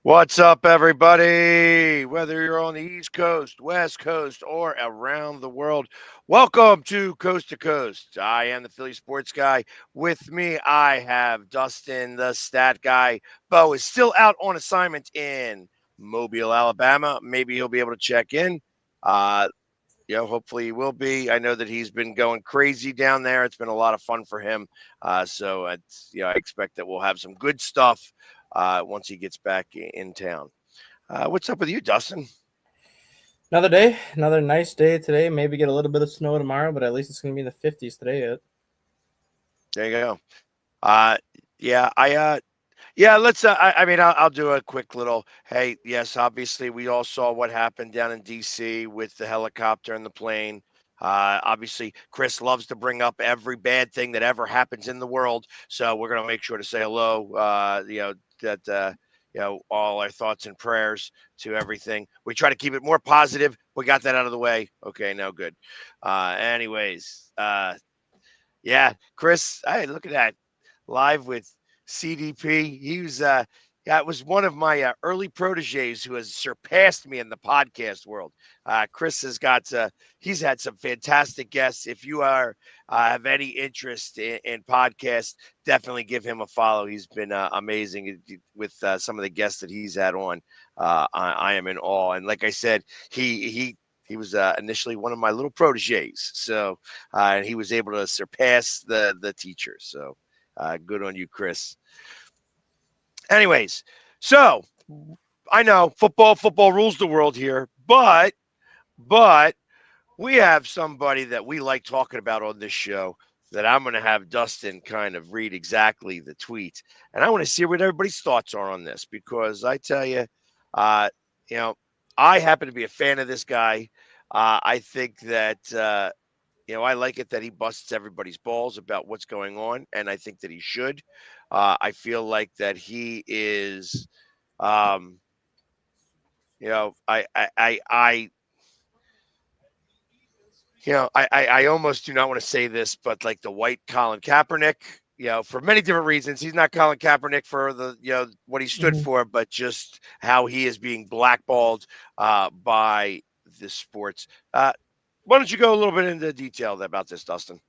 What's up, everybody? Whether you're on the East Coast, West Coast, or around the world, welcome to Coast. I am the Philly Sports Guy. With me, I have Dustin, the Stat Guy. Bo is still out on assignment in Mobile, Alabama. Maybe he'll be able to check in. Uh, hopefully he will be. I know that he's been going crazy down there. It's been a lot of fun for him. I expect that we'll have some good stuff once he gets back in town. What's up with you, Dustin? Another day, another nice day today. Maybe get a little bit of snow tomorrow, but at least it's going to be in the 50s today. There you go. Uh, yeah, yeah. Let's. I'll do a quick little. Hey, yes, obviously, we all saw what happened down in D.C. with the helicopter and the plane. Obviously, Chris loves to bring up every bad thing that ever happens in the world, so we're gonna make sure to say hello. All our thoughts and prayers to everything. We try to keep it more positive. We got that out of the way. Okay, now good. Yeah, Chris. Hey, look at that live with CDP. That was one of my early proteges who has surpassed me in the podcast world. Chris he's had some fantastic guests. If you have any interest in podcasts, definitely give him a follow. He's been amazing with some of the guests that he's had on. I am in awe. And like I said, he was initially one of my little proteges. And he was able to surpass the teacher. So good on you, Chris. Anyways, so I know football rules the world here, but we have somebody that we like talking about on this show that I'm going to have Dustin kind of read exactly the tweet, and I want to see what everybody's thoughts are on this because I tell you, uh, you know, I happen to be a fan of this guy. I think that I like it that he busts everybody's balls about what's going on, and I think that he should. I feel like that he is, um, I almost do not want to say this, but like the white Colin Kaepernick, for many different reasons. He's not Colin Kaepernick for what he stood Mhm. for, but just how he is being blackballed by the sports. Why don't you go a little bit into detail about this, Dustin?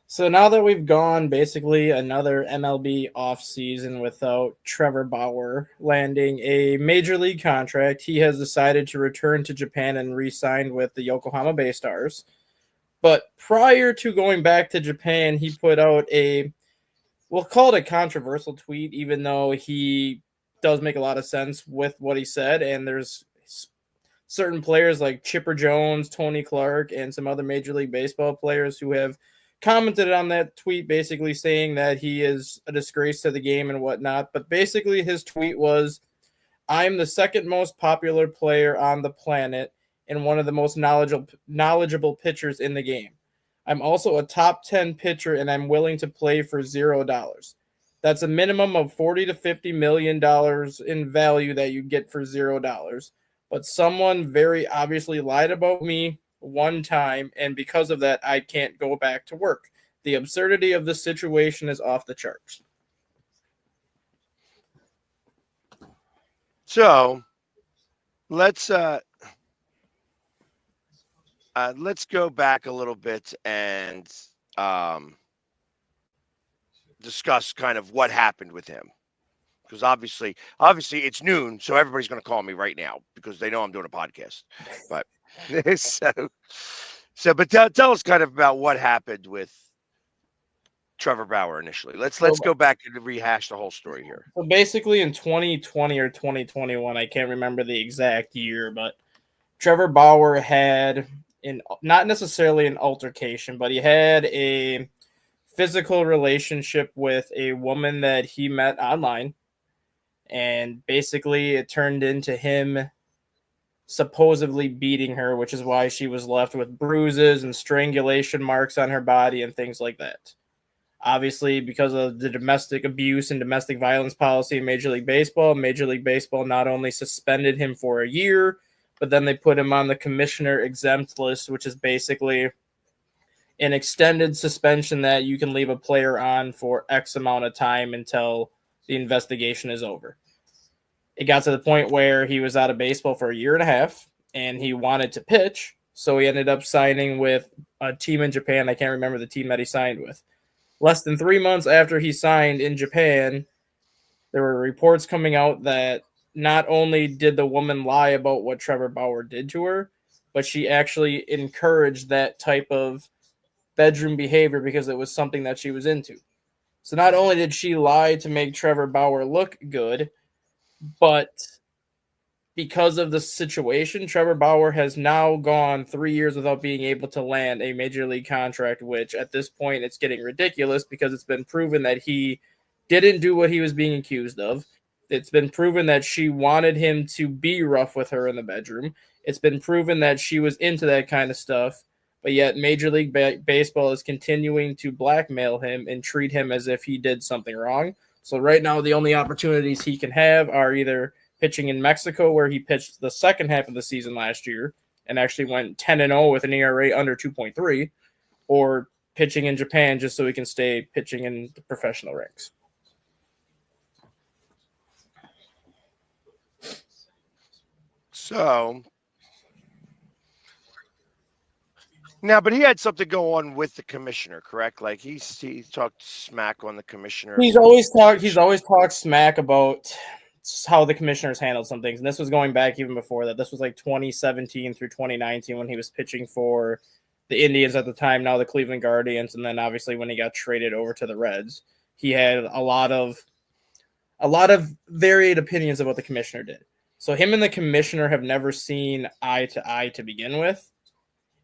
So now that we've gone basically another MLB offseason without Trevor Bauer landing a major league contract, he has decided to return to Japan and re signed with the Yokohama Bay Stars. But prior to going back to Japan, he put out we'll call it a controversial tweet, even though he does make a lot of sense with what he said. And there's certain players like Chipper Jones, Tony Clark, and some other Major League Baseball players who have commented on that tweet, basically saying that he is a disgrace to the game and whatnot. But basically, his tweet was, I'm the second most popular player on the planet and one of the most knowledgeable pitchers in the game. I'm also a top 10 pitcher and I'm willing to play for $0. That's a minimum of 40 to 50 million dollars in value that you get for $0. But someone very obviously lied about me one time, and because of that, I can't go back to work. The absurdity of the situation is off the charts. So let's uh, let's go back a little bit and um, discuss kind of what happened with him. Because obviously it's noon, so everybody's going to call me right now because they know I'm doing a podcast. But so, but tell us kind of about what happened with Trevor Bauer initially. Let's So go back and rehash the whole story here. So basically, in 2020 or 2021, I can't remember the exact year, but Trevor Bauer had not necessarily an altercation, but he had a physical relationship with a woman that he met online, and basically it turned into him supposedly beating her, which is why she was left with bruises and strangulation marks on her body and things like that. Obviously, because of the domestic abuse and domestic violence policy in Major League Baseball not only suspended him for a year, but then they put him on the commissioner exempt list, which is basically an extended suspension that you can leave a player on for X amount of time until the investigation is over. It got to the point where he was out of baseball for a year and a half, and he wanted to pitch, so he ended up signing with a team in Japan. I can't remember the team that he signed with. Less than 3 months after he signed in Japan, there were reports coming out that not only did the woman lie about what Trevor Bauer did to her, but she actually encouraged that type of bedroom behavior because it was something that she was into. So not only did she lie to make Trevor Bauer look good, but because of the situation, Trevor Bauer has now gone 3 years without being able to land a major league contract, which at this point it's getting ridiculous because it's been proven that he didn't do what he was being accused of. It's been proven that she wanted him to be rough with her in the bedroom. It's been proven that she was into that kind of stuff, but yet Major League Baseball is continuing to blackmail him and treat him as if he did something wrong. So right now, the only opportunities he can have are either pitching in Mexico, where he pitched the second half of the season last year and actually went 10-0 with an ERA under 2.3, or pitching in Japan just so he can stay pitching in the professional ranks. So now, but he had something go on with the commissioner, correct? Like he talked smack on the commissioner. He's always talked smack about how the commissioners handled some things, and this was going back even before that. This was like 2017 through 2019 when he was pitching for the Indians at the time, now the Cleveland Guardians, and then obviously when he got traded over to the Reds. He had a lot of varied opinions of what the commissioner did. So him and the commissioner have never seen eye to eye to begin with.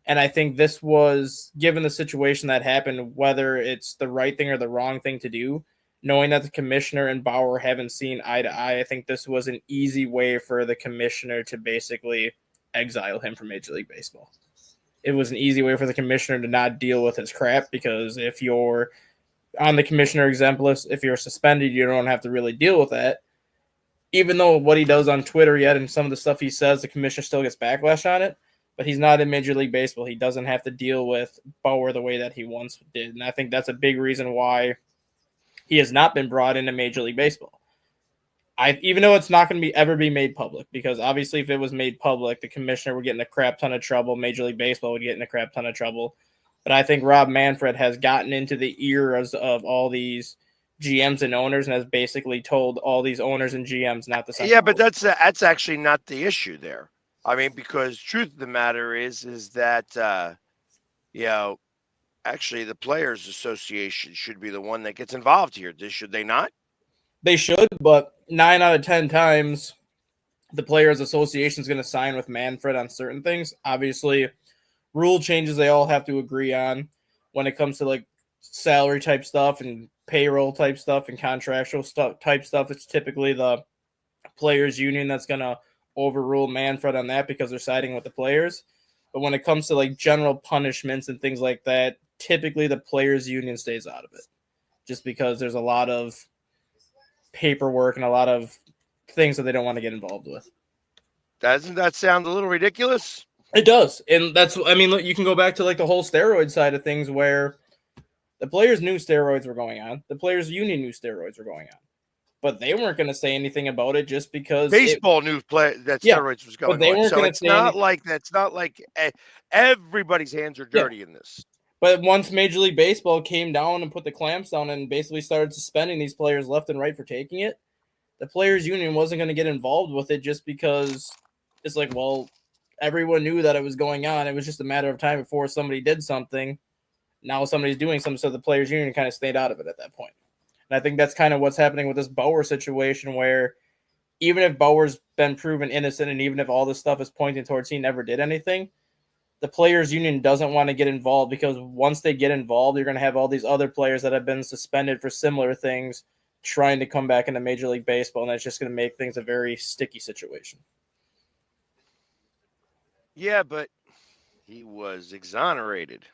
And I think this was, given the situation that happened, whether it's the right thing or the wrong thing to do, knowing that the commissioner and Bauer haven't seen eye to eye, I think this was an easy way for the commissioner to basically exile him from Major League Baseball. It was an easy way for the commissioner to not deal with his crap, because if you're on the commissioner exempt list, if you're suspended, you don't have to really deal with that. Even though what he does on Twitter yet and some of the stuff he says, the commissioner still gets backlash on it. But he's not in Major League Baseball. He doesn't have to deal with Bauer the way that he once did. And I think that's a big reason why he has not been brought into Major League Baseball. Even though it's not going to ever be made public, because obviously if it was made public, the commissioner would get in a crap ton of trouble. Major League Baseball would get in a crap ton of trouble. But I think Rob Manfred has gotten into the ears of all these GMs and owners and has basically told all these owners and GMs not to sign. Yeah, but that's actually not the issue there. I mean, because truth of the matter is that actually the Players Association should be the one that gets involved here. Should they not? They should, but 9 out of 10 times the Players Association is going to sign with Manfred on certain things. Obviously, rule changes they all have to agree on when it comes to like salary type stuff and payroll type stuff and contractual type stuff. It's typically the Players Union that's going to overrule Manfred on that because they're siding with the players. But when it comes to like general punishments and things like that, typically the Players Union stays out of it, just because there's a lot of paperwork and a lot of things that they don't want to get involved with. Doesn't that sound a little ridiculous? It does. And that's, I mean, look, you can go back to like the whole steroid side of things where the players knew steroids were going on. The Players Union knew steroids were going on. But they weren't going to say anything about it just because baseball knew that steroids was going on. So it's not like everybody's hands are dirty in this. But once Major League Baseball came down and put the clamps down and basically started suspending these players left and right for taking it, the Players Union wasn't going to get involved with it just because it's like, well, everyone knew that it was going on. It was just a matter of time before somebody did something. Now somebody's doing something, so the Players Union kind of stayed out of it at that point. And I think that's kind of what's happening with this Bauer situation, where even if Bauer's been proven innocent and even if all this stuff is pointing towards he never did anything, the Players Union doesn't want to get involved, because once they get involved, you're going to have all these other players that have been suspended for similar things trying to come back into Major League Baseball, and that's just going to make things a very sticky situation. Yeah, but he was exonerated.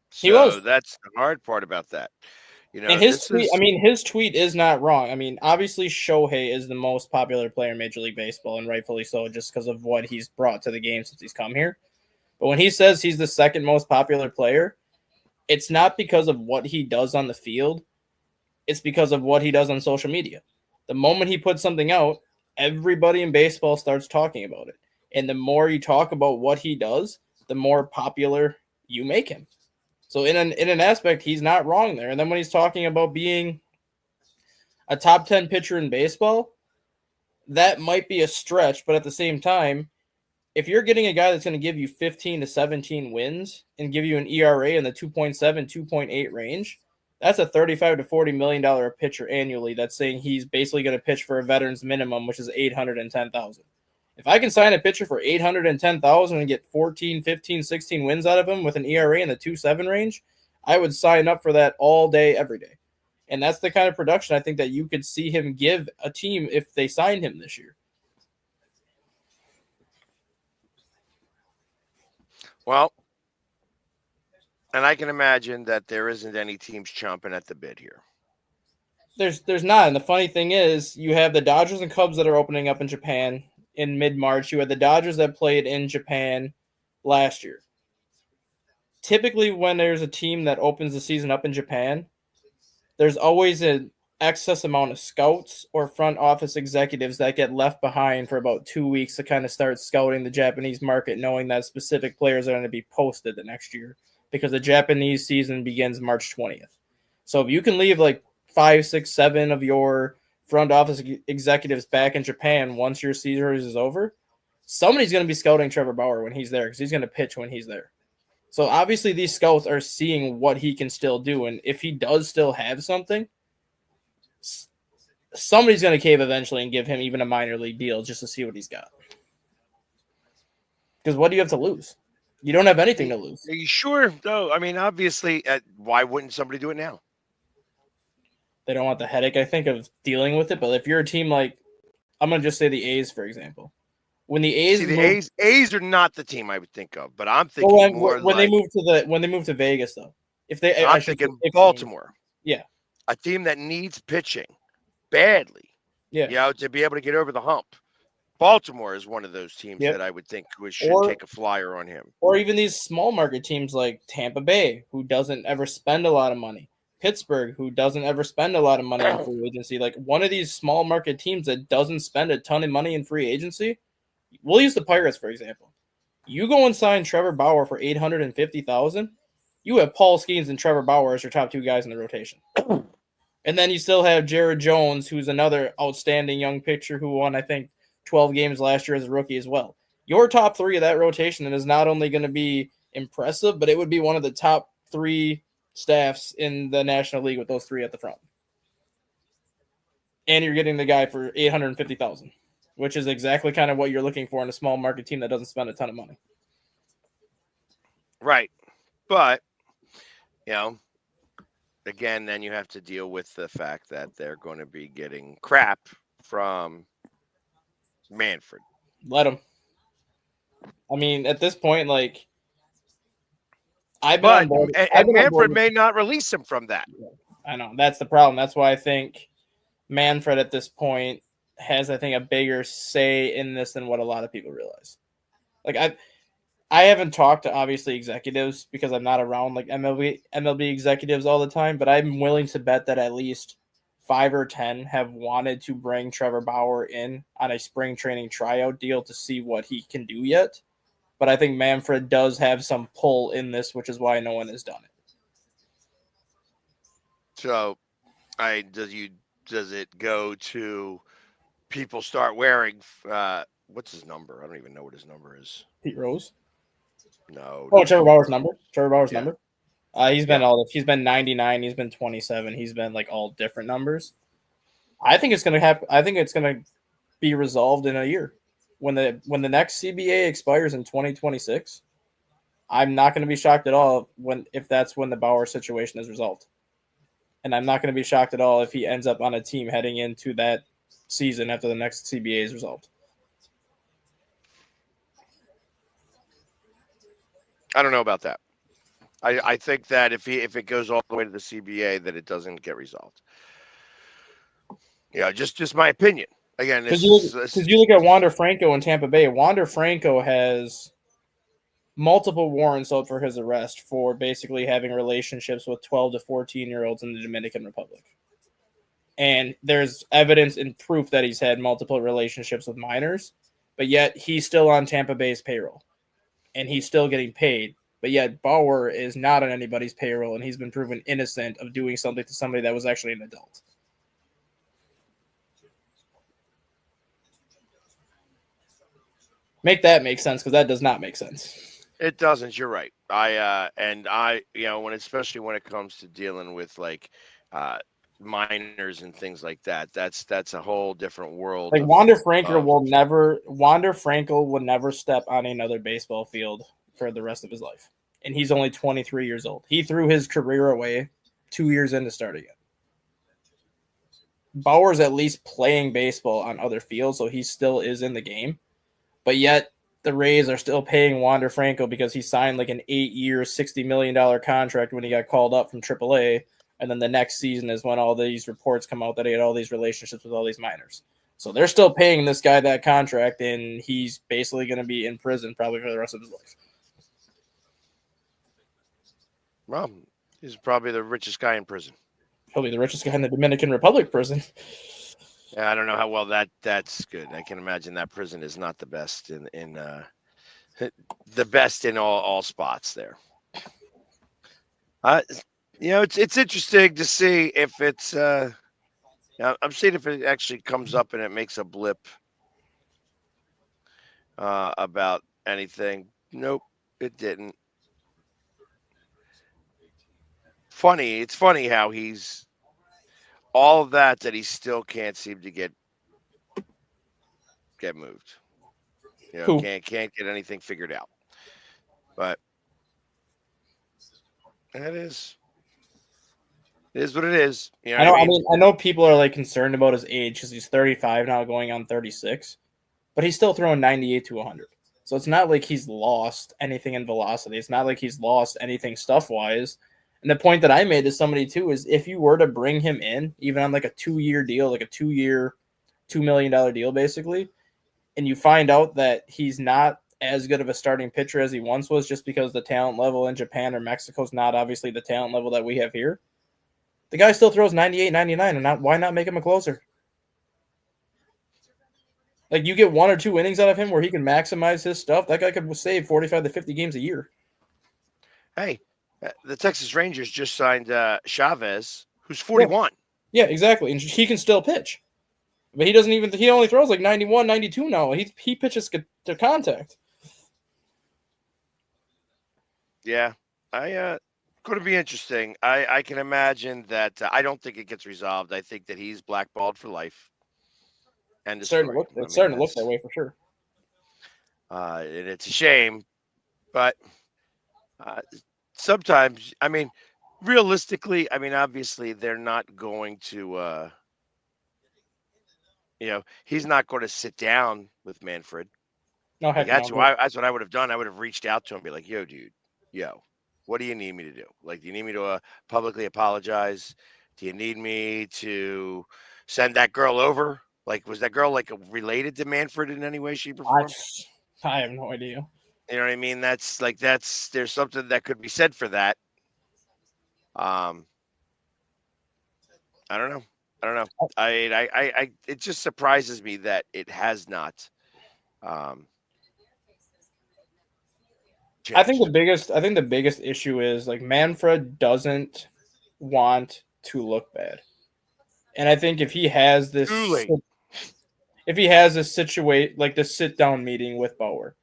So he was. That's the hard part about that. You know, and his tweet is not wrong. I mean, obviously Shohei is the most popular player in Major League Baseball, and rightfully so, just because of what he's brought to the game since he's come here. But when he says he's the second most popular player, it's not because of what he does on the field. It's because of what he does on social media. The moment he puts something out, everybody in baseball starts talking about it. And the more you talk about what he does, the more popular you make him. So in an aspect, he's not wrong there. And then when he's talking about being a top 10 pitcher in baseball, that might be a stretch, but at the same time, if you're getting a guy that's going to give you 15 to 17 wins and give you an ERA in the 2.7, 2.8 range, that's a $35 to $40 million pitcher annually. That's saying he's basically going to pitch for a veteran's minimum, which is $810,000. If I can sign a pitcher for $810,000 and get 14, 15, 16 wins out of him with an ERA in the 2.7 range, I would sign up for that all day, every day. And that's the kind of production I think that you could see him give a team if they signed him this year. Well, and I can imagine that there isn't any teams chomping at the bit here. There's not. And the funny thing is, you have the Dodgers and Cubs that are opening up in Japan in mid-March. You had the Dodgers that played in Japan last year. Typically, when there's a team that opens the season up in Japan, there's always an excess amount of scouts or front office executives that get left behind for about 2 weeks to kind of start scouting the Japanese market, knowing that specific players are going to be posted the next year because the Japanese season begins March 20th. So if you can leave like 5, 6, 7 of your front office executives back in Japan once your series is over, somebody's going to be scouting Trevor Bauer when he's there because he's going to pitch when he's there. So obviously these scouts are seeing what he can still do. And if he does still have something, somebody's going to cave eventually and give him even a minor league deal just to see what he's got. Because what do you have to lose? You don't have anything to lose. Are you sure, though? I mean, obviously, why wouldn't somebody do it now? They don't want the headache, I think, of dealing with it. But if you're a team like, I'm going to just say the A's, for example. When the A's A's are not the team I would think of, but I'm thinking when they move to Vegas, though. I'm thinking Baltimore. Yeah. A team that needs pitching badly. Yeah. To be able to get over the hump. Baltimore is one of those teams that I would think should take a flyer on him. Or even these small market teams like Tampa Bay, who doesn't ever spend a lot of money. Pittsburgh, who doesn't ever spend a lot of money in free agency. Like one of these small market teams that doesn't spend a ton of money in free agency. We'll use the Pirates, for example. You go and sign Trevor Bauer for $850,000. You have Paul Skeens and Trevor Bauer as your top 2 guys in the rotation. And then you still have Jared Jones, who's another outstanding young pitcher who won, I think, 12 games last year as a rookie as well. Your top 3 of that rotation is not only going to be impressive, but it would be one of the top 3 staffs in the National League with those 3 at the front. And you're getting the guy for $850,000. Which is exactly kind of what you're looking for in a small market team that doesn't spend a ton of money. Right. But, again, then you have to deal with the fact that they're going to be getting crap from Manfred. Let them. I mean, at this point, like, Manfred may not release him from that. I know. That's the problem. That's why I think Manfred at this point has, I think, a bigger say in this than what a lot of people realize. Like I haven't talked to obviously executives because I'm not around like MLB executives all the time, but I'm willing to bet that at least 5 or 10 have wanted to bring Trevor Bauer in on a spring training tryout deal to see what he can do yet. But I think Manfred does have some pull in this, which is why no one has done it. So, does it go to people start wearing what's his number? I don't even know what his number is. Pete Rose? No. Oh, Trevor Bauer's number? Trevor Bauer's number? He's been 99, he's been 27, he's been like all different numbers. I think it's gonna happen. I think it's gonna be resolved in a year. When the next CBA expires in 2026, I'm not gonna be shocked at all if that's when the Bauer situation is resolved. And I'm not gonna be shocked at all if he ends up on a team heading into that season after the next CBA is resolved. I don't know about that. I think that if it goes all the way to the CBA, that it doesn't get resolved. Just my opinion. Again, because you look at Wander Franco in Tampa Bay. Wander Franco has multiple warrants out for his arrest for basically having relationships with 12 to 14-year-olds in the Dominican Republic. And there's evidence and proof that he's had multiple relationships with minors, but yet he's still on Tampa Bay's payroll and he's still getting paid. But yet Bauer is not on anybody's payroll and he's been proven innocent of doing something to somebody that was actually an adult. Make that make sense, because that does not make sense. It doesn't. You're right. When especially when it comes to dealing with like minors and things like that, that's a whole different world. Like Wander Frankel will never step on another baseball field for the rest of his life, and he's only 23 years old. He threw his career away 2 years into starting it. Bauer's at least playing baseball on other fields, so he still is in the game. But yet the Rays are still paying Wander Franco because he signed like an 8-year, $60 million contract when he got called up from AAA. And then the next season is when all these reports come out that he had all these relationships with all these minors. So they're still paying this guy that contract, and he's basically going to be in prison probably for the rest of his life. Well, he's probably the richest guy in prison. He'll be the richest guy in the Dominican Republic prison. Yeah, I don't know how well that's good. I can imagine that prison is not the best in the best in all spots there. It's interesting to see if it's I'm seeing if it actually comes up and it makes a blip about anything. Nope, it didn't. It's funny how he's all of that he still can't seem to get moved. Can't get anything figured out. But it is what it is. I know people are like concerned about his age because he's 35 now, going on 36, but he's still throwing 98 to 100. So it's not like he's lost anything in velocity. It's not like he's lost anything stuff wise. And the point that I made to somebody too is if you were to bring him in, even on like a 2-year deal, like a 2-year, $2 million deal, basically, and you find out that he's not as good of a starting pitcher as he once was just because the talent level in Japan or Mexico is not obviously the talent level that we have here. The guy still throws 98, 99, and why not make him a closer? Like, you get 1 or 2 innings out of him where he can maximize his stuff. That guy could save 45 to 50 games a year. Hey, the Texas Rangers just signed Chavez, who's 41. Yeah, exactly. And he can still pitch. But he only throws like 91, 92 now. He pitches to contact. Yeah. Going to be interesting. I can imagine that. I don't think it gets resolved. I think that he's blackballed for life. And it's starting to look that way for sure. And it's a shame, but sometimes, realistically, obviously they're not going to. He's not going to sit down with Manfred. No, that's what I would have done. I would have reached out to him and be like, yo, dude, what do you need me to do? Like, do you need me to publicly apologize? Do you need me to send that girl over? Like, was that girl like related to Manfred in any way, shape, or form? I have no idea. You know what I mean? There's something that could be said for that. I don't know. It just surprises me that it has not. I think the biggest issue is like Manfred doesn't want to look bad, and I think if he has this situation like this sit down meeting with Bauer,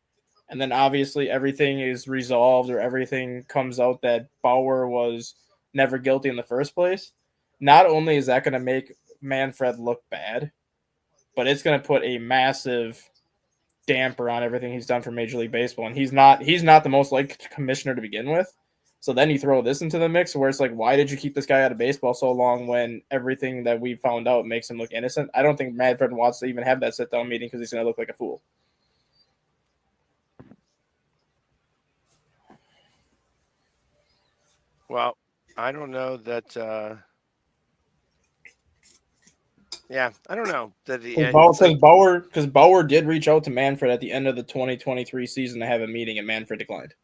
and then obviously everything is resolved or everything comes out that Bauer was never guilty in the first place, not only is that going to make Manfred look bad, but it's going to put a massive damper on everything he's done for Major League Baseball. And he's not the most liked commissioner to begin with. So then you throw this into the mix where it's like, why did you keep this guy out of baseball so long when everything that we found out makes him look innocent? I don't think Manfred wants to even have that sit-down meeting because he's going to look like a fool. Well, I don't know that. Yeah, I don't know that because Bauer did reach out to Manfred at the end of the 2023 season to have a meeting, and Manfred declined.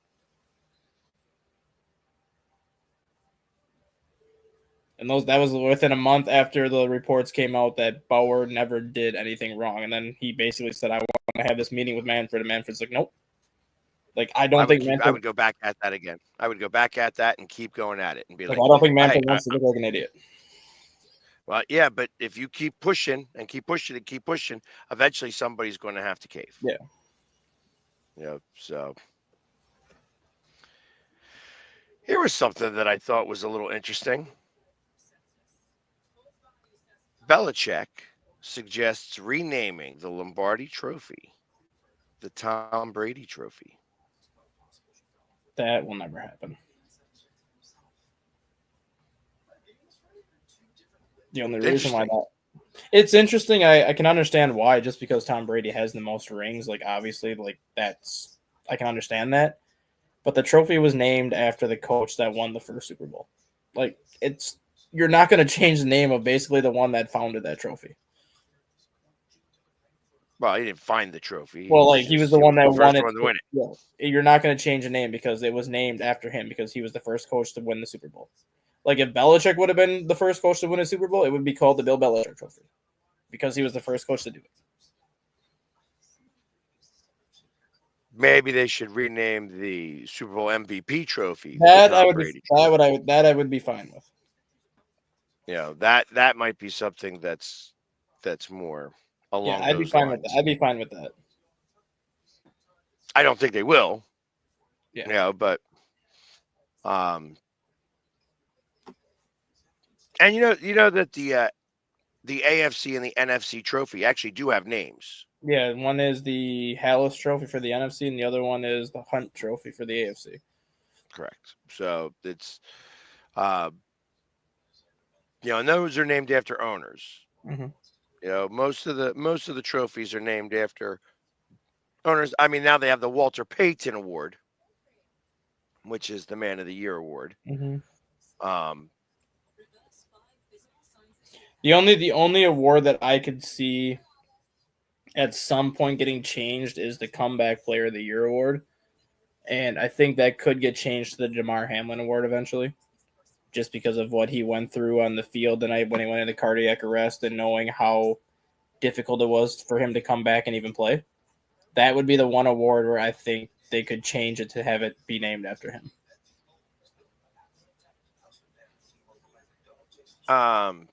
And that was within a month after the reports came out that Bauer never did anything wrong. And then he basically said, "I want to have this meeting with Manfred," and Manfred's like, "Nope." Like I don't think I Manfred. would go back at that again. I would go back at that and keep going at it and be Like like, I don't think hey, Manfred wants to look like an idiot. well, yeah, but if you keep pushing and keep pushing and keep pushing, eventually somebody's going to have to cave. Yeah. So here was something that I thought was a little interesting. Belichick suggests renaming the Lombardi Trophy the Tom Brady Trophy. That will never happen. The only reason why Interesting. that it's interesting. I can understand why, just because Tom Brady has the most rings. Like obviously, like that's I can understand that. But the trophy was named after the coach that won the first Super Bowl. Like it's you're not going to change the name of basically the one that founded that trophy. Well, he didn't find the trophy. Well, like he was the He one was the that won first it. one to win it. Yeah, you're not going to change the name because it was named after him because he was the first coach to win the Super Bowl. Like if Belichick would have been the first coach to win a Super Bowl, it would be called the Bill Belichick Trophy because he was the first coach to do it. Maybe they should rename the Super Bowl MVP trophy the That I Tom would be Brady Trophy. that I would be fine with. That might be something that's more Yeah, along I'd be those fine with that. lines. I'd be fine with that. I don't think they will. Yeah. But um, and you know that the AFC and the NFC trophy actually do have names. Yeah, one is the Hallis Trophy for the NFC, and the other one is the Hunt Trophy for the AFC. Correct. So it's uh, and those are named after owners. Mm-hmm. Most of the trophies are named after owners. I mean, now they have the Walter Payton Award, which is the Man of the Year award. Mm-hmm. Um, The only award that I could see at some point getting changed is the Comeback Player of the Year award, and I think that could get changed to the Damar Hamlin Award eventually, just because of what he went through on the field the night when he went into cardiac arrest and knowing how difficult it was for him to come back and even play. That would be the one award where I think they could change it to have it be named after him. um,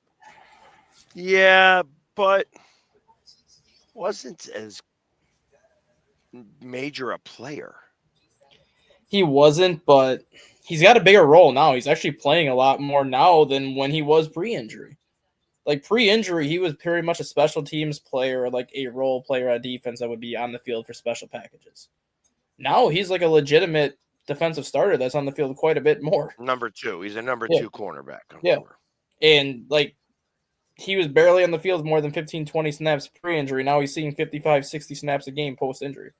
yeah, but wasn't as major a player. He wasn't, but he's got a bigger role now. He's actually playing a lot more now than when he was pre-injury. Like pre-injury, he was pretty much a special teams player, like a role player on defense that would be on the field for special packages. Now he's like a legitimate defensive starter that's on the field quite a bit more. Number two, he's a number Yeah. two cornerback. Yeah. And like he was barely on the field more than 15, 20 snaps pre-injury. Now he's seeing 55, 60 snaps a game post-injury.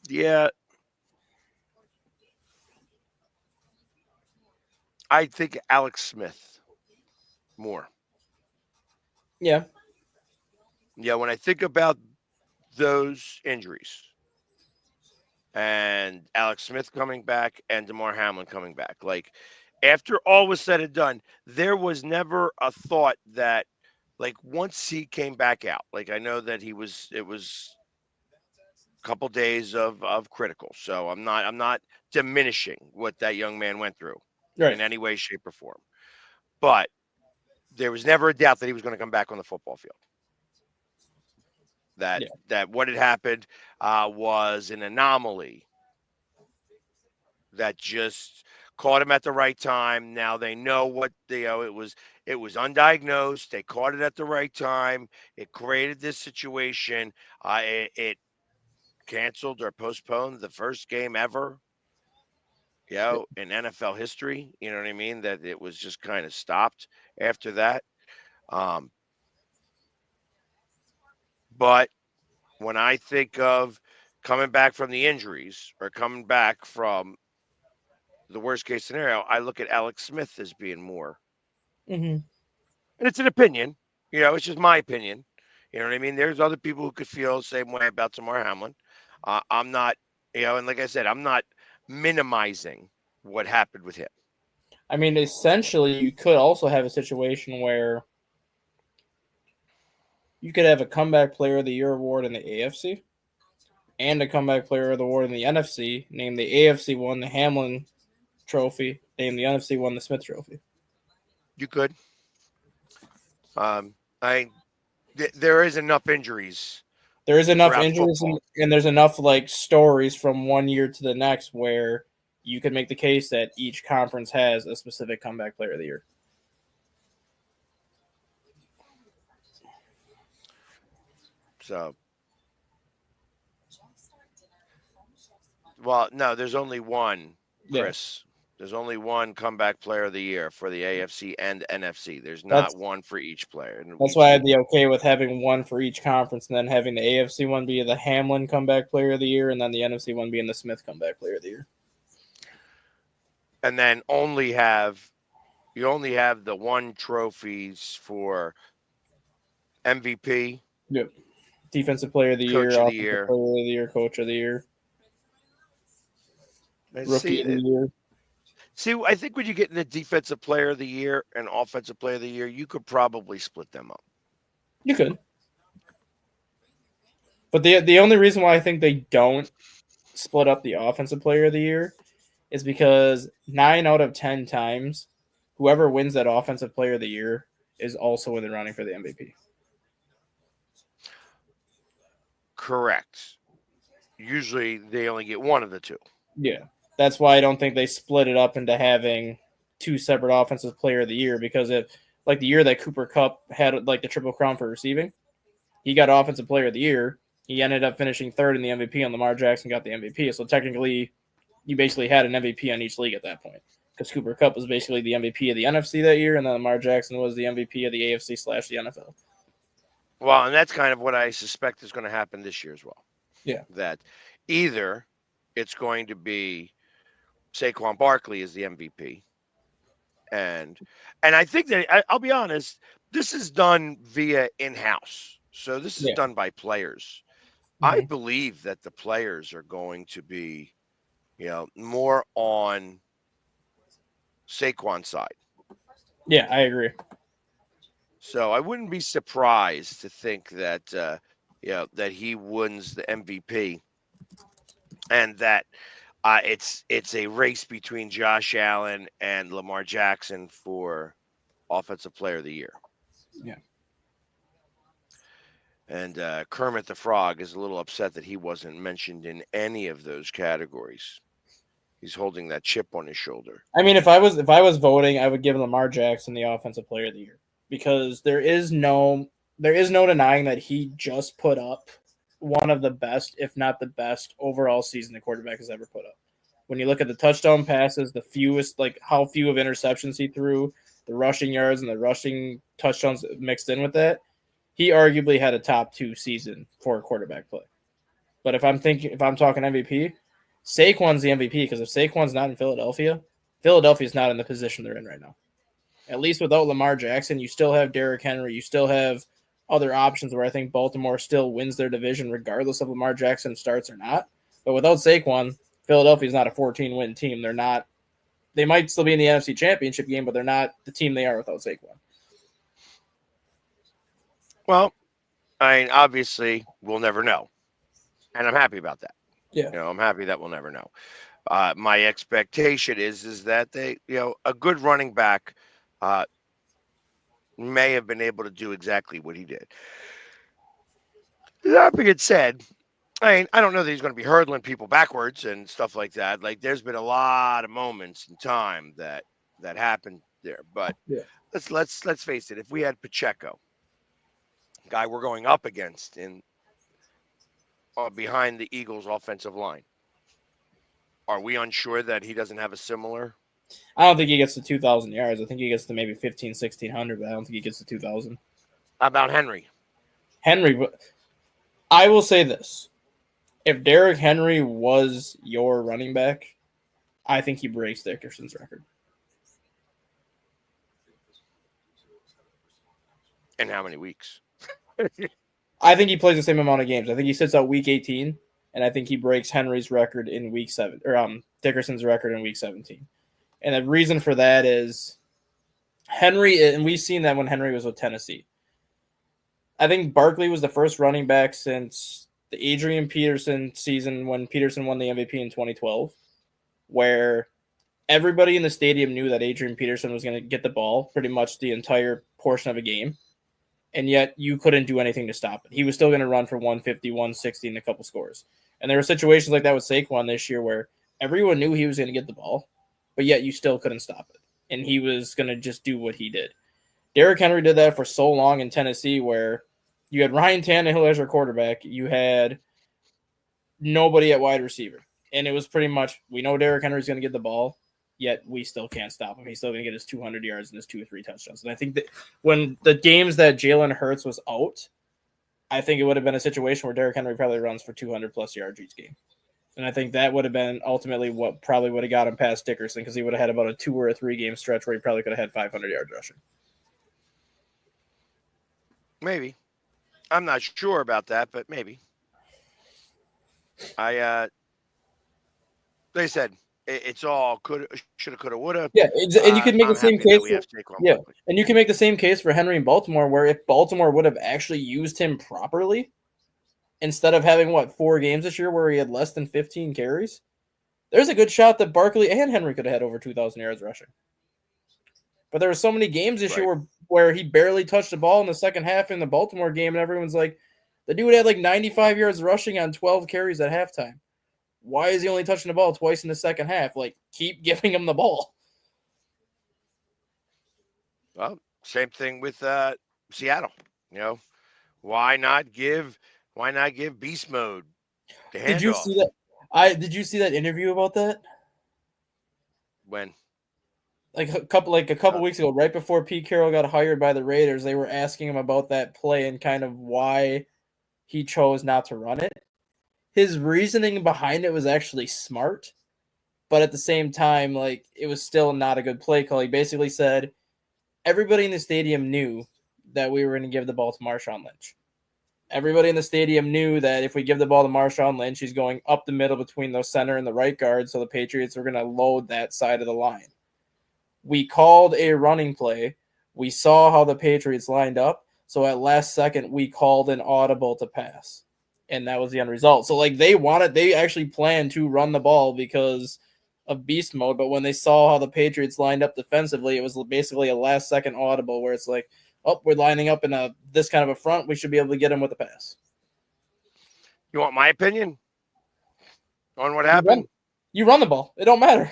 Yeah, I think Alex Smith more. Yeah. Yeah, when I think about those injuries and Alex Smith coming back and DeMar Hamlin coming back, like after all was said and done, there was never a thought that like once he came back out, like I know that it was a couple days of critical. So I'm not diminishing what that young man went through in Right. any way, shape, or form. But there was never a doubt that he was going to come back on the football field. That what had happened was an anomaly that just caught him at the right time. Now they know what it was undiagnosed. They caught it at the right time. It created this situation. It canceled or postponed the first game ever, in NFL history. You know what I mean? That it was just kind of stopped after that. Um, but when I think of coming back from the injuries or coming back from the worst case scenario, I look at Alex Smith as being more. Mm-hmm. And it's an opinion. It's just my opinion. You know what I mean? There's other people who could feel the same way about Tamar Hamlin. I'm not, and like I said, I'm not minimizing what happened with him. I mean, essentially, you could also have a situation where you could have a comeback player of the year award in the AFC and a comeback player of the award in the NFC. Name the AFC one the Hamlin Trophy. Name the NFC one the Smith Trophy. You could. I there is enough injuries There is enough throughout injuries football. and there's enough like stories from one year to the next where you could make the case that each conference has a specific comeback player of the year. So, well, no, there's only one, Yeah, Chris. There's only one comeback player of the year for the AFC and NFC. There's that's not one for each player and that's each why I'd team. be okay with having one for each conference and then having the AFC one be the Hamlin comeback player of the year and then the NFC one being the Smith comeback player of the year. And then you only have the one trophies for MVP, Yep. Defensive player of the year, coach of the offensive year. player of the year, coach of the year, And rookie of the year. I think when you get in the defensive player of the year and offensive player of the year, you could probably split them up. You could. But the only reason why I think they don't split up the offensive player of the year is because 9 out of 10 times, whoever wins that offensive player of the year is also in the running for the MVP. Correct. Usually they only get one of the two. Yeah. That's why I don't think they split it up into having two separate offensive player of the year because if like the year that Cooper Kupp had like the triple crown for receiving, he got offensive player of the year. He ended up finishing third in the MVP and Lamar Jackson got the MVP. So technically you basically had an MVP on each league at that point. Because Cooper Kupp was basically the MVP of the NFC that year, and then Lamar Jackson was the MVP of the AFC / the NFL. Well, and that's kind of what I suspect is going to happen this year as well. Yeah. That either it's going to be Saquon Barkley is the MVP, and I think that I'll be honest, this is done via in-house, so this is Yeah. done by players. I Mm-hmm. believe that the players are going to be, more on Saquon's side. Yeah, I agree. So I wouldn't be surprised to think that that he wins the MVP, and that it's a race between Josh Allen and Lamar Jackson for Offensive Player of the Year. Yeah. And Kermit the Frog is a little upset that he wasn't mentioned in any of those categories. He's holding that chip on his shoulder. I mean, if I was voting, I would give Lamar Jackson the offensive player of the year because there is no denying that he just put up one of the best, if not the best, overall season the quarterback has ever put up. When you look at the touchdown passes, the fewest, like how few of interceptions he threw, the rushing yards and the rushing touchdowns mixed in with that, he arguably had a top 2 season for a quarterback play. But if I'm talking MVP, Saquon's the MVP because if Saquon's not in Philadelphia, Philadelphia's not in the position they're in right now. At least without Lamar Jackson, you still have Derrick Henry. You still have other options where I think Baltimore still wins their division regardless of Lamar Jackson starts or not. But without Saquon, Philadelphia's not a 14-win team. They're not. They might still be in the NFC Championship game, but they're not the team they are without Saquon. Well, I mean, obviously, we'll never know, and I'm happy about that. Yeah. I'm happy that we'll never know. My expectation is that they, a good running back may have been able to do exactly what he did. That being said, I mean, I don't know that he's going to be hurdling people backwards and stuff like that. Like, there's been a lot of moments in time that happened there. But Yeah. let's face it. If we had Pacheco, guy we're going up against in behind the Eagles' offensive line, are we unsure that he doesn't have a similar? I don't think he gets to 2,000 yards. I think he gets to maybe 15, 1,600, but I don't think he gets to 2,000. How about Henry? Henry, I will say this. If Derrick Henry was your running back, I think he breaks Dickerson's record. In how many weeks? I think he plays the same amount of games. I think he sits out week 18, and I think he breaks Henry's record in week 7, or Dickerson's record in week 17. And the reason for that is Henry, and we've seen that when Henry was with Tennessee. I think Barkley was the first running back since the Adrian Peterson season when Peterson won the MVP in 2012, where everybody in the stadium knew that Adrian Peterson was going to get the ball pretty much the entire portion of a game, and yet you couldn't do anything to stop it. He was still going to run for 150, 160 and a couple scores. And there were situations like that with Saquon this year where everyone knew he was going to get the ball, but yet you still couldn't stop it. And he was going to just do what he did. Derrick Henry did that for so long in Tennessee where you had Ryan Tannehill as your quarterback. You had nobody at wide receiver. And it was pretty much, we know Derrick Henry's going to get the ball, yet we still can't stop him. He's still going to get his 200 yards and his 2 or 3 touchdowns. And I think that when the games that Jalen Hurts was out, I think it would have been a situation where Derrick Henry probably runs for 200-plus yards each game. And I think that would have been ultimately what probably would have got him past Dickerson because he would have had about a 2 or a 3 game stretch where he probably could have had 500 yards rushing. Maybe. I'm not sure about that, but maybe. Like I said, it's all could, shoulda, coulda, woulda. Yeah, and you can make the same case. Yeah, and you can make the same case for Henry in Baltimore, where if Baltimore would have actually used him properly, instead of having 4 games this year where he had less than 15 carries, there's a good shot that Barkley and Henry could have had over 2,000 yards rushing. But there were so many games this year where he barely touched the ball in the second half in the Baltimore game, and everyone's like, the dude had like 95 yards rushing on 12 carries at halftime. Why is he only touching the ball twice in the second half? Like, keep giving him the ball. Well, same thing with Seattle. You know, why not give beast mode the handoff? Did you see that? Did you see that interview about that? When? Like a couple weeks ago, right before Pete Carroll got hired by the Raiders, they were asking him about that play and kind of why he chose not to run it. His reasoning behind it was actually smart, but at the same time, like, it was still not a good play call. He basically said everybody in the stadium knew that we were going to give the ball to Marshawn Lynch. Everybody in the stadium knew that if we give the ball to Marshawn Lynch, he's going up the middle between the center and the right guard, so the Patriots were going to load that side of the line. We called a running play. We saw how the Patriots lined up, so at last second, we called an audible to pass. And that was the end result. So, like, they actually planned to run the ball because of beast mode. But when they saw how the Patriots lined up defensively, it was basically a last second audible where it's like, oh, we're lining up in this kind of a front. We should be able to get him with a pass. You want my opinion on what happened? You run the ball. It don't matter.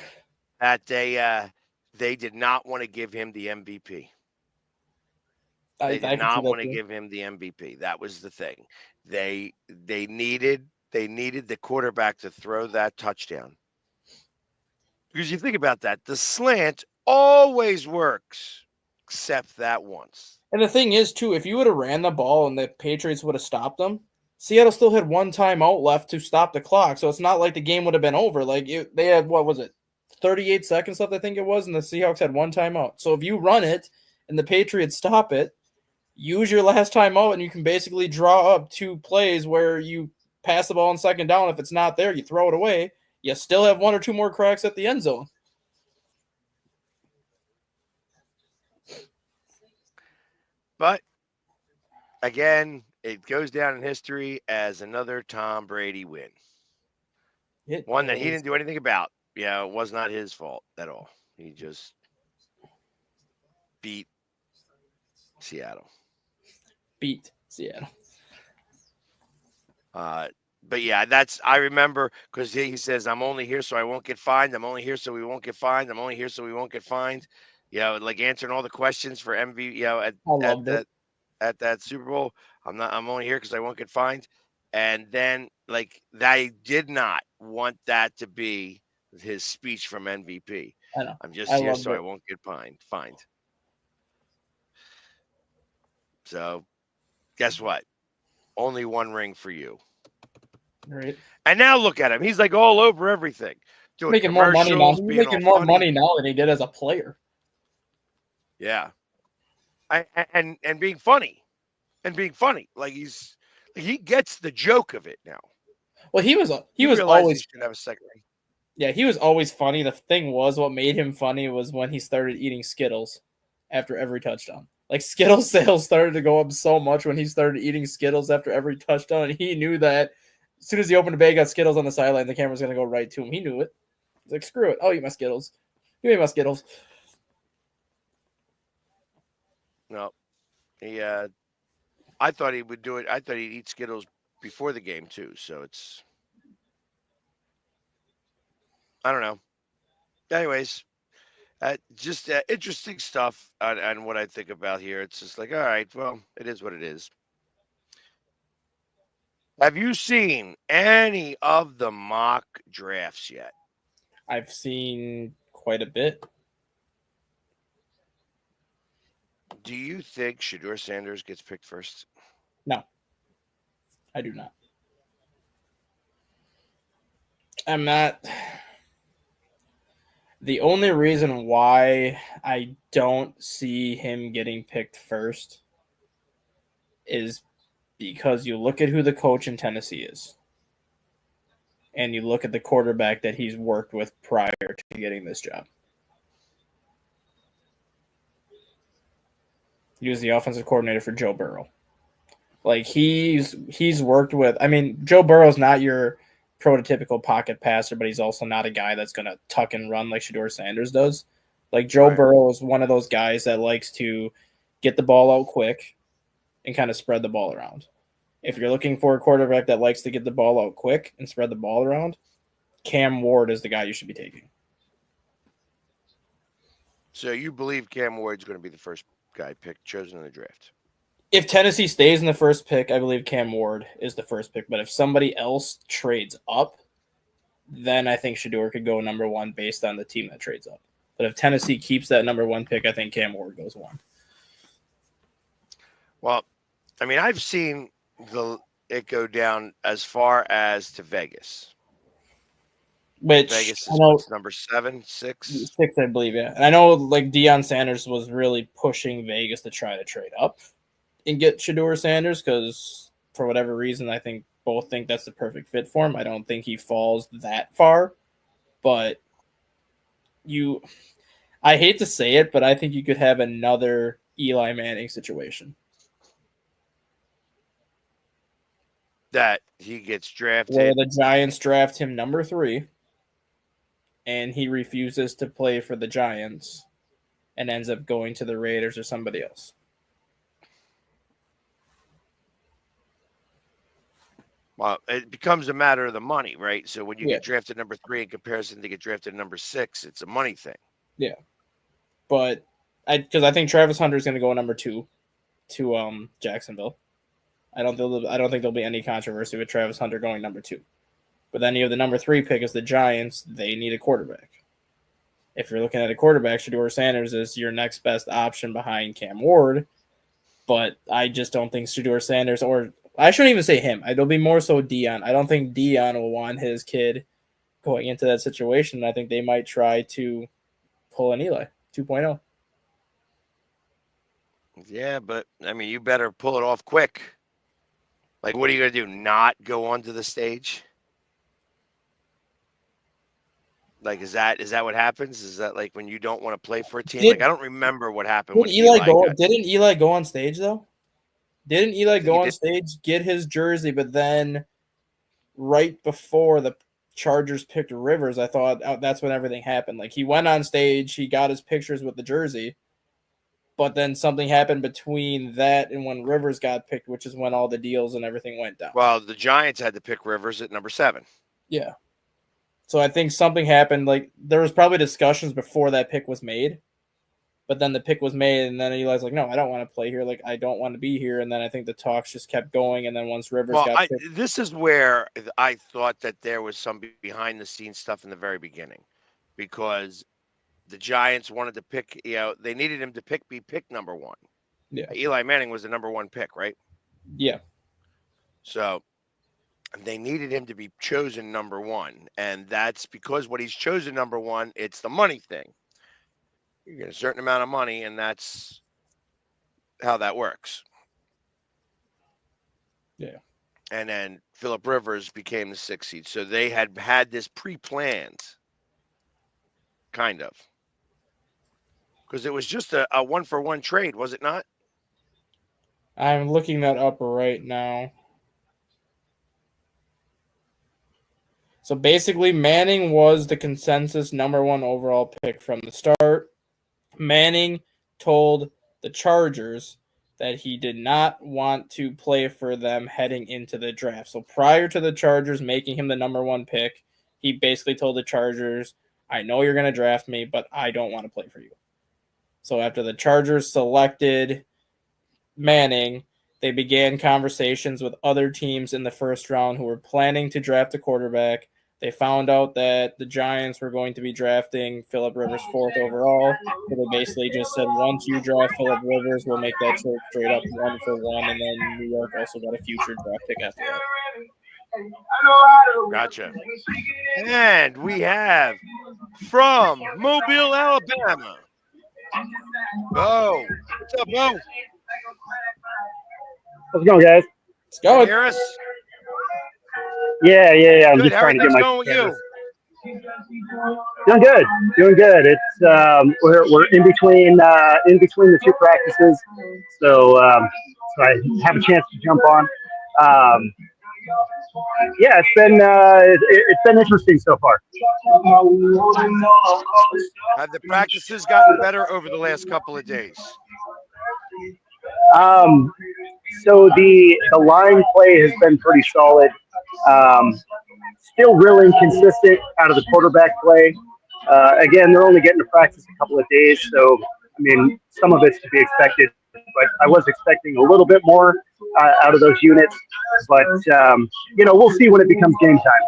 That they did not want to give him the MVP. They did not want to give him the MVP. That was the thing. They needed the quarterback to throw that touchdown. Because you think about that, the slant always works, except that once. And the thing is, too, if you would have ran the ball and the Patriots would have stopped them, Seattle still had 1 timeout left to stop the clock. So it's not like the game would have been over. Like, they had, 38 seconds left, I think it was, and the Seahawks had 1 timeout. So if you run it and the Patriots stop it, use your last timeout, and you can basically draw up 2 plays where you pass the ball on second down. If it's not there, you throw it away. You still have 1 or 2 more cracks at the end zone. But, again, it goes down in history as another Tom Brady win. One that he didn't do anything about. Yeah, it was not his fault at all. He just beat Seattle. But yeah, I remember because he says, I'm only here so I won't get fined. I'm only here so we won't get fined. I'm only here so we won't get fined. You know, like answering all the questions for MVP, you know, at that Super Bowl. I'm only here because I won't get fined. And then, like, they did not want that to be his speech from MVP. I know. I'm just here so I won't get fined. So, guess what? Only 1 ring for you. Right. And now look at him. He's like all over everything. Doing making more money now. He's making more money now than he did as a player. Yeah. And being funny. Like he gets the joke of it now. Well, he was always should have a second ring. Yeah, he was always funny. The thing was, what made him funny was when he started eating Skittles after every touchdown. Like Skittles sales started to go up so much when he started eating Skittles after every touchdown, and he knew that as soon as he opened the bag, got Skittles on the sideline, the camera's gonna go right to him. He knew it. He's like, screw it, I'll eat my Skittles. Give me my Skittles. No, he. I thought he would do it. I thought he'd eat Skittles before the game too. So it's. I don't know. Anyways, just interesting stuff on what I think about here. It's just like, all right, well, it is what it is. Have you seen any of the mock drafts yet? I've seen quite a bit. Do you think Shador Sanders gets picked first? No, I do not. I'm not. The only reason why I don't see him getting picked first is because you look at who the coach in Tennessee is, and you look at the quarterback that he's worked with prior to getting this job. He was the offensive coordinator for Joe Burrow. Like he's worked with. I mean, Joe Burrow's not your prototypical pocket passer, but he's also not a guy that's going to tuck and run like Shador Sanders does. Like Joe Right. Burrow is one of those guys that likes to get the ball out quick and kind of spread the ball around. If you're looking for a quarterback that likes to get the ball out quick and spread the ball around, Cam Ward is the guy you should be taking. So you believe Cam Ward's going to be the first guy picked, chosen in the draft? If Tennessee stays in the first pick, I believe Cam Ward is the first pick. But if somebody else trades up, then I think Shador could go number one based on the team that trades up. But if Tennessee keeps that number one pick, I think Cam Ward goes one. Well, I mean, I've seen it go down as far as to Vegas. Which Vegas I is know what's number 7, 6. 6, I believe, yeah. And I know like Deion Sanders was really pushing Vegas to try to trade up and get Shador Sanders because for whatever reason, I think both think that's the perfect fit for him. I don't think he falls that far, but I hate to say it, but I think you could have another Eli Manning situation That he gets drafted. where the Giants draft him number 3 and he refuses to play for the Giants and ends up going to the Raiders or somebody else. Well, it becomes a matter of the money, right? So when you Yeah. get drafted number 3 in comparison to get drafted number 6, it's a money thing. Yeah. But because I think Travis Hunter is going to go number 2 to Jacksonville. I don't think there'll be any controversy with Travis Hunter going number 2. But then you have the number 3 pick is the Giants. They need a quarterback. If you're looking at a quarterback, Shador Sanders is your next best option behind Cam Ward. But I just don't think Shador Sanders, or I shouldn't even say him. It'll be more so Deion. I don't think Deion will want his kid going into that situation. I think they might try to pull an Eli 2.0. Yeah, but I mean, you better pull it off quick. Like, what are you going to do? Not go onto the stage? Like, is that what happens? Is that like when you don't want to play for a team? Like, I don't remember what happened when Eli got. Didn't Eli go on stage though? Didn't Eli I think go he on did. stage, get his jersey, but then right before the Chargers picked Rivers, I thought that's when everything happened. Like he went on stage, he got his pictures with the jersey, but then something happened between that and when Rivers got picked, which is when all the deals and everything went down. Well, the Giants had to pick Rivers at number 7. Yeah. So I think something happened. Like there was probably discussions before that pick was made, but then the pick was made, and then Eli's like, "No, I don't want to play here. Like I don't want to be here." And then I think the talks just kept going. And then once Rivers Well, got picked, this is where I thought that there was some behind the scenes stuff in the very beginning, because the Giants wanted to pick. They needed him to be picked number 1. yeah, Eli Manning was the number 1 pick, right? yeah, So they needed him to be chosen number 1, and that's because what he's chosen number 1, it's the money thing. You get a certain amount of money, and that's how that works. yeah, And then Philip Rivers became the 6th seed, so they had this pre-planned. kind of. Because it was just a 1-for-1 trade, was it not? I'm looking that up right now. So basically, Manning was the consensus number 1 overall pick from the start. Manning told the Chargers that he did not want to play for them heading into the draft. So prior to the Chargers making him the number 1 pick, he basically told the Chargers, I know you're going to draft me, but I don't want to play for you. So after the Chargers selected Manning, they began conversations with other teams in the first round who were planning to draft a quarterback. They found out that the Giants were going to be drafting Phillip Rivers 4th overall. So they basically just said, once you draft Phillip Rivers, we'll make that trade straight up 1-for-1. And then New York also got a future draft pick after that. Gotcha. And we have from Mobile, Alabama. Bo. What's up, Bo? How's it going, guys? Let's go. Can you hear us? Yeah. I'm Good. just How trying to get everything's my going with you? Doing good. It's we're in between the 2 practices, so I have a chance to jump on. Yeah, it's been interesting so far. Have the practices gotten better over the last couple of days? So the line play has been pretty solid. Still real inconsistent out of the quarterback play. Again, they're only getting to practice a couple of days, so I mean, some of it's to be expected. But I was expecting a little bit more out of those units. But we'll see when it becomes game time.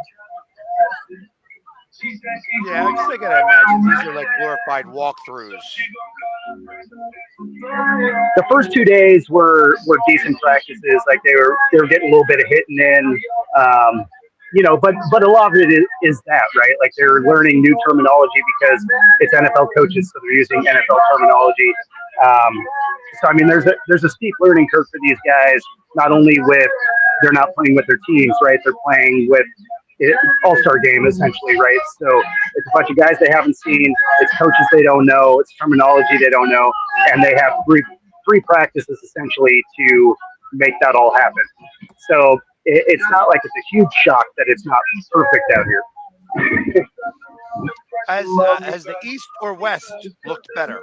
Yeah, I guess I gotta imagine these are like glorified walkthroughs. The first 2 days were decent practices. Like they were getting a little bit of hitting in. But a lot of it is that, right? Like they're learning new terminology because it's NFL coaches, so they're using NFL terminology. So I mean, there's a steep learning curve for these guys. Not only with they're not playing with their teams, right? They're playing with all-star game essentially, right? So it's a bunch of guys they haven't seen. It's coaches they don't know. It's terminology they don't know, and they have three practices essentially to make that all happen. So it's not like it's a huge shock that it's not perfect out here. Has the East or West looked better?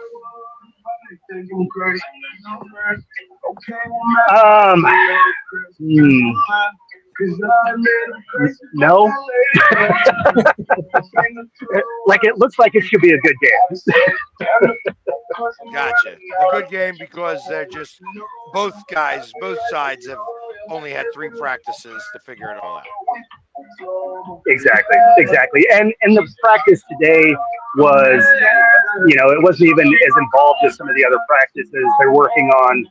No. Like it looks like it should be a good game. Gotcha. A good game because they're just both sides have only had 3 practices to figure it all out. Exactly. And the practice today was, it wasn't even as involved as some of the other practices. They're working on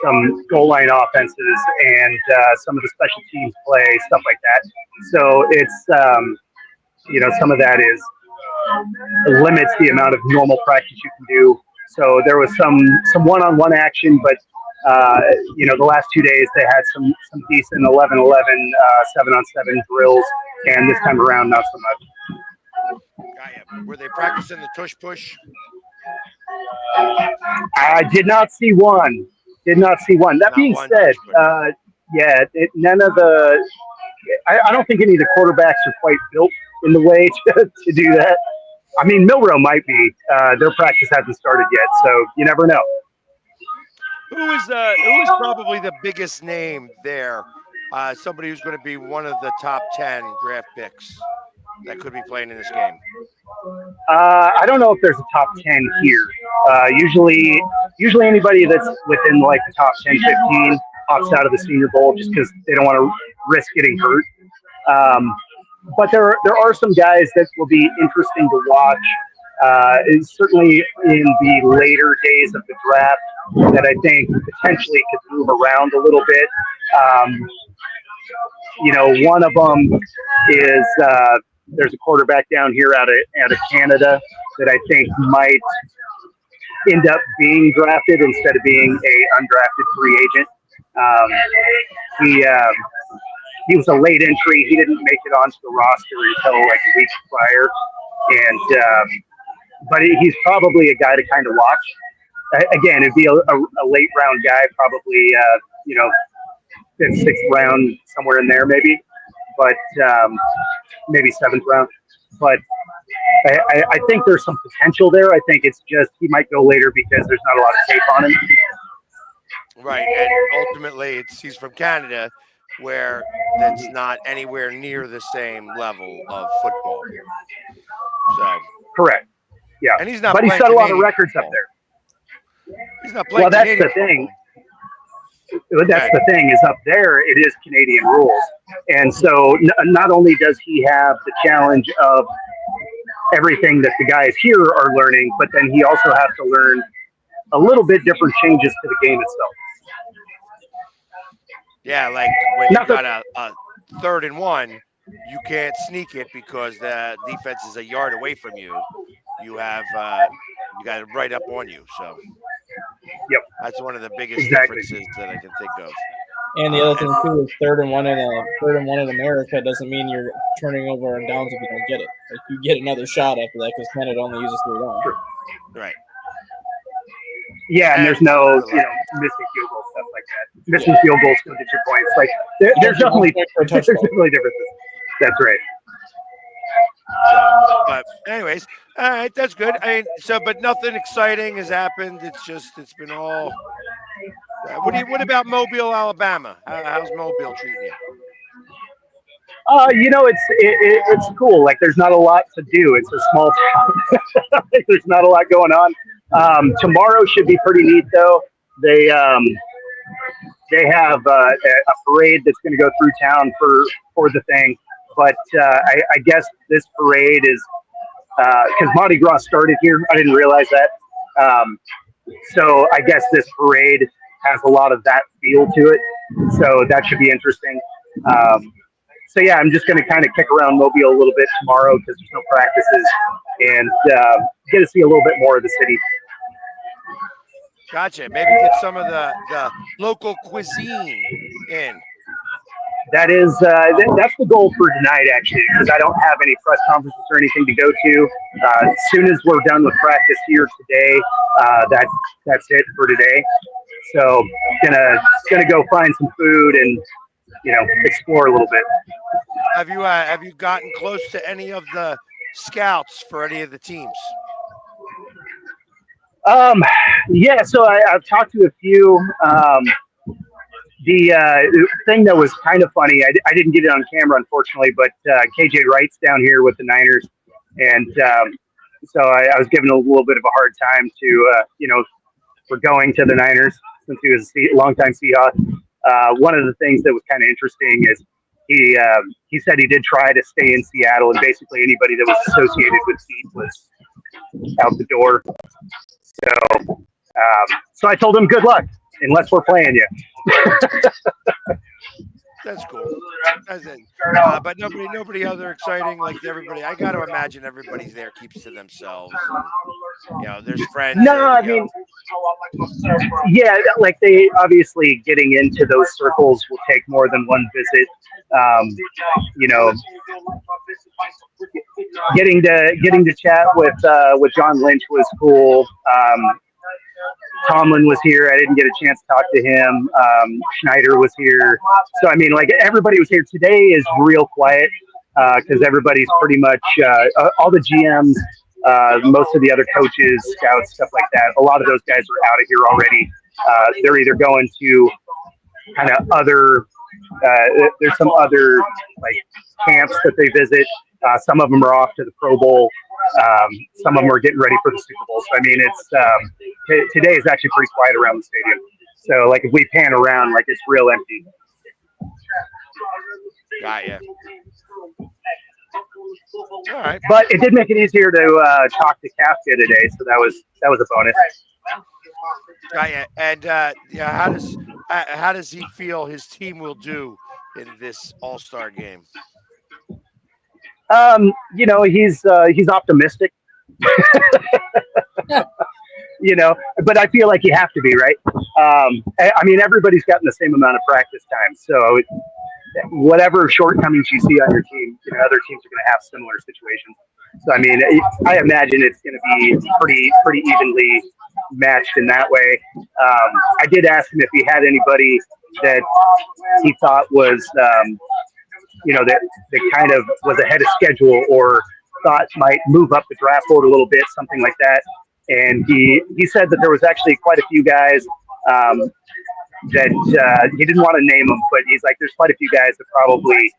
some goal line offenses and some of the special teams play, stuff like that. So it's, some of that limits the amount of normal practice you can do. So there was some one-on-one action, but the last 2 days they had some decent 11-11, 7-on-7 drills, and this time around not so much. Were they practicing the tush push? I did not see one. That being said, none of the. I don't think any of the quarterbacks are quite built in the way to do that. I mean, Milrow might be. Their practice hasn't started yet, so you never know. Who is probably the biggest name there? Somebody who's going to be one of the top 10 draft picks that could be playing in this game. I don't know if there's a top 10 here. Usually anybody that's within like the top 10, 15 opts out of the Senior Bowl just because they don't want to risk getting hurt. But there are some guys that will be interesting to watch. Certainly in the later days of the draft that I think potentially could move around a little bit. One of them is there's a quarterback down here out of Canada that I think might end up being drafted instead of being a undrafted free agent. He was a late entry. He didn't make it onto the roster until like a week prior. and but he's probably a guy to kind of watch. Again, it'd be a late round guy, probably fifth, sixth round, somewhere in there, maybe, but maybe seventh round. But I think there's some potential there. I think it's just he might go later because there's not a lot of tape on him. Right, and ultimately he's from Canada, where that's not anywhere near the same level of football. So correct, yeah. And he's not. But he's set a lot of records football up there. He's not playing. Well, that's Canadian the thing. Football. That's the thing is up there. It is Canadian rules, and so not only does he have the challenge of everything that the guys here are learning, but then he also has to learn a little bit different changes to the game itself. Yeah, like when you got a 3rd and 1, you can't sneak it because the defense is a yard away from you. You have you got it right up on you. So, yep, that's one of the biggest differences that I can think of. And the other thing too is 3rd and 1 in America doesn't mean you're turning over on downs if you don't get it. Like you get another shot after that because Canada only uses 3 downs. Right. Yeah, and there's no missing field goal stuff like that. Missing field goals don't get your points. Like there's definitely differences. That's right. So, but anyways, all right, that's good. I mean, but nothing exciting has happened. It's been all. What about Mobile, Alabama? How's Mobile treating you? It's cool. Like there's not a lot to do. It's a small town. There's not a lot going on. Tomorrow should be pretty neat though. They have a parade that's going to go through town for the thing. But I guess this parade is because Mardi Gras started here. I didn't realize that. So I guess this parade has a lot of that feel to it. So that should be interesting. So yeah, I'm just going to kind of kick around Mobile a little bit tomorrow because there's no practices and get to see a little bit more of the city. Gotcha. Maybe get some of the local cuisine in. That is that's the goal for tonight, actually, because I don't have any press conferences or anything to go to. As soon as we're done with practice here today, that's it for today. So gonna go find some food and explore a little bit. Have you gotten close to any of the scouts for any of the teams? Yeah, so I've talked to a few. The thing that was kind of funny, I didn't get it on camera, unfortunately, but KJ Wright's down here with the Niners. And so I was giving a little bit of a hard time to, for going to the Niners since he was a longtime Seahawk. One of the things that was kind of interesting is he said he did try to stay in Seattle, and basically anybody that was associated with Heat was out the door. So I told him, good luck, unless we're playing you. That's cool. That's it. But nobody other exciting like everybody. I got to imagine everybody's there keeps to themselves. And, there's friends. No, I mean, yeah, like they obviously getting into those circles will take more than one visit. Getting to chat with John Lynch was cool. Tomlin was here. I didn't get a chance to talk to him. Schneider was here. So, I mean, like everybody was here. Today is real quiet because everybody's pretty much, all the GMs, most of the other coaches, scouts, stuff like that. A lot of those guys are out of here already. They're either going to kind of other, there's some other like camps that they visit. Some of them are off to the Pro Bowl. Some of them are getting ready for the Super Bowl. So, I mean, it's today is actually pretty quiet around the stadium. So, like, if we pan around, like, it's real empty. Got ya. All right. But it did make it easier to talk to Kafka today, so that was a bonus. Got ya. And how does he feel his team will do in this All-Star game? He's optimistic. But I feel like you have to be, right? I mean, everybody's gotten the same amount of practice time, so whatever shortcomings you see on your team, other teams are going to have similar situations. So I mean, I imagine it's going to be pretty evenly matched in that way. I did ask him if he had anybody that he thought was, that kind of was ahead of schedule or thought might move up the draft board a little bit, something like that. And he said that there was actually quite a few guys that he didn't want to name them, but he's like, there's quite a few guys that probably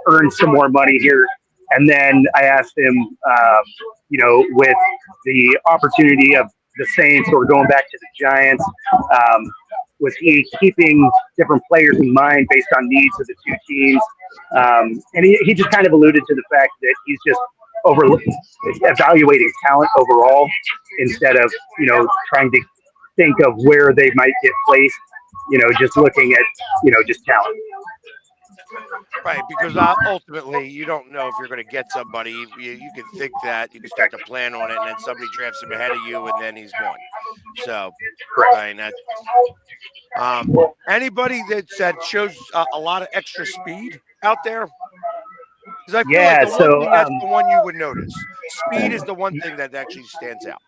earn some more money here. And then I asked him, with the opportunity of the Saints or going back to the Giants, was he keeping different players in mind based on needs of the two teams? And he just kind of alluded to the fact that he's just evaluating talent overall instead of, trying to think of where they might get placed, just looking at, just talent. Right, because ultimately you don't know if you're going to get somebody. You can think that, you can start to plan on it, and then somebody drafts him ahead of you, and then he's gone. So, right, anybody that shows a lot of extra speed out there, because I feel like the one thing that's the one you would notice. Speed is the one thing that actually stands out.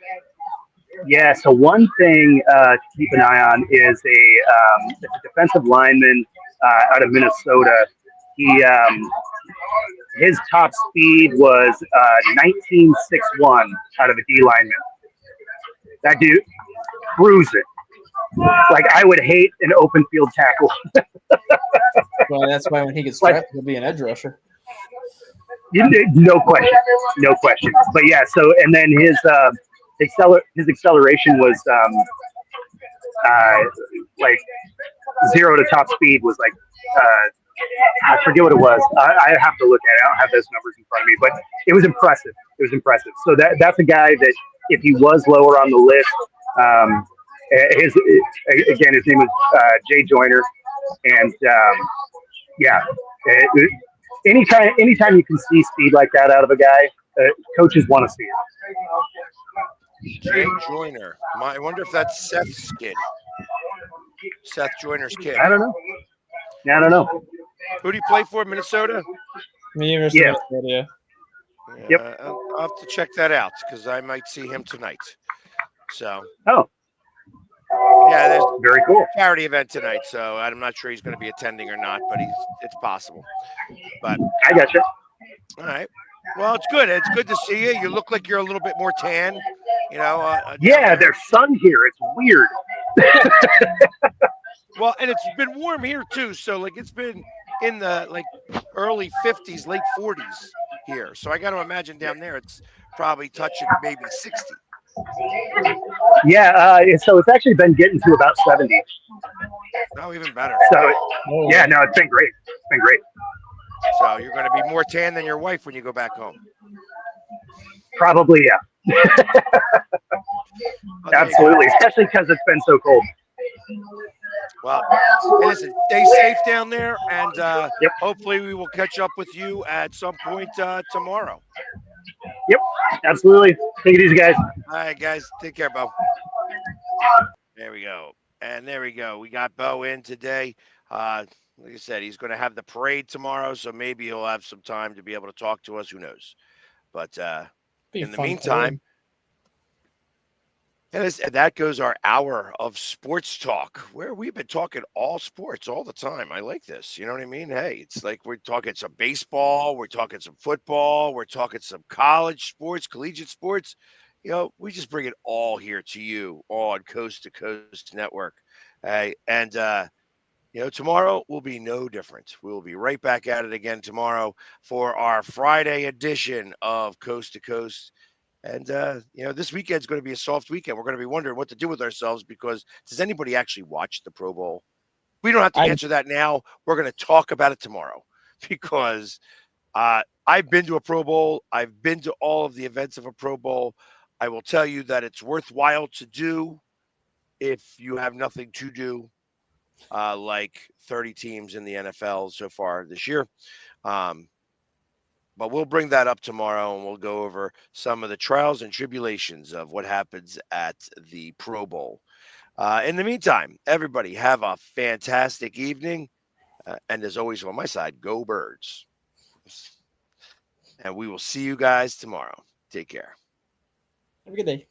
Yeah, so one thing to keep an eye on is a defensive lineman out of Minnesota. His top speed was 19.61 out of a D lineman. That dude cruising. Like, I would hate an open field tackle. Well, that's why when he gets drafted, he'll be an edge rusher. No question. But yeah, so and then his acceleration was like 0 to top speed was like I forget what it was. I have to look at it. I don't have those numbers in front of me, but it was impressive. So that's a guy that if he was lower on the list, his name was Jay Joyner, and anytime you can see speed like that out of a guy, coaches want to see Jay it. Joyner. I wonder if that's Seth's kid. Seth Joyner's kid. I don't know. Who do you play for? Minnesota? University of Minnesota. Yep. I'll have to check that out because I might see him tonight. So. Oh. Yeah, there's very cool charity event tonight, so I'm not sure he's going to be attending or not, but it's possible. But I gotcha. All right. Well, it's good. It's good to see you. You look like you're a little bit more tan. Yeah, there's sun here. It's weird. Well, and it's been warm here too. So like it's been in the early 50s, late 40s here. So I got to imagine down there it's probably touching maybe 60. Yeah, so it's actually been getting to about 70. No, even better. So yeah, no, it's been great. So you're going to be more tan than your wife when you go back home. Probably, yeah. Absolutely, especially because it's been so cold. Well, hey, listen, stay safe down there, and hopefully we will catch up with you at some point tomorrow. Yep, absolutely. Take it easy, guys. All right, guys. Take care, Bo. There we go. And there we go. We got Bo in today. Like I said, he's going to have the parade tomorrow, so maybe he'll have some time to be able to talk to us. Who knows? But in the meantime, and that goes our hour of sports talk, where we've been talking all sports all the time. I like this. You know what I mean? Hey, it's like we're talking some baseball, we're talking some football, we're talking some college sports, collegiate sports. We just bring it all here to you on Coast to Coast Network. And tomorrow will be no different. We'll be right back at it again tomorrow for our Friday edition of Coast to Coast. And, this weekend's going to be a soft weekend. We're going to be wondering what to do with ourselves because does anybody actually watch the Pro Bowl? We don't have to answer that now. We're going to talk about it tomorrow because I've been to a Pro Bowl. I've been to all of the events of a Pro Bowl. I will tell you that it's worthwhile to do if you have nothing to do, like 30 teams in the NFL so far this year. But we'll bring that up tomorrow, and we'll go over some of the trials and tribulations of what happens at the Pro Bowl. In the meantime, everybody have a fantastic evening. And as always, on my side, go Birds. And we will see you guys tomorrow. Take care. Have a good day.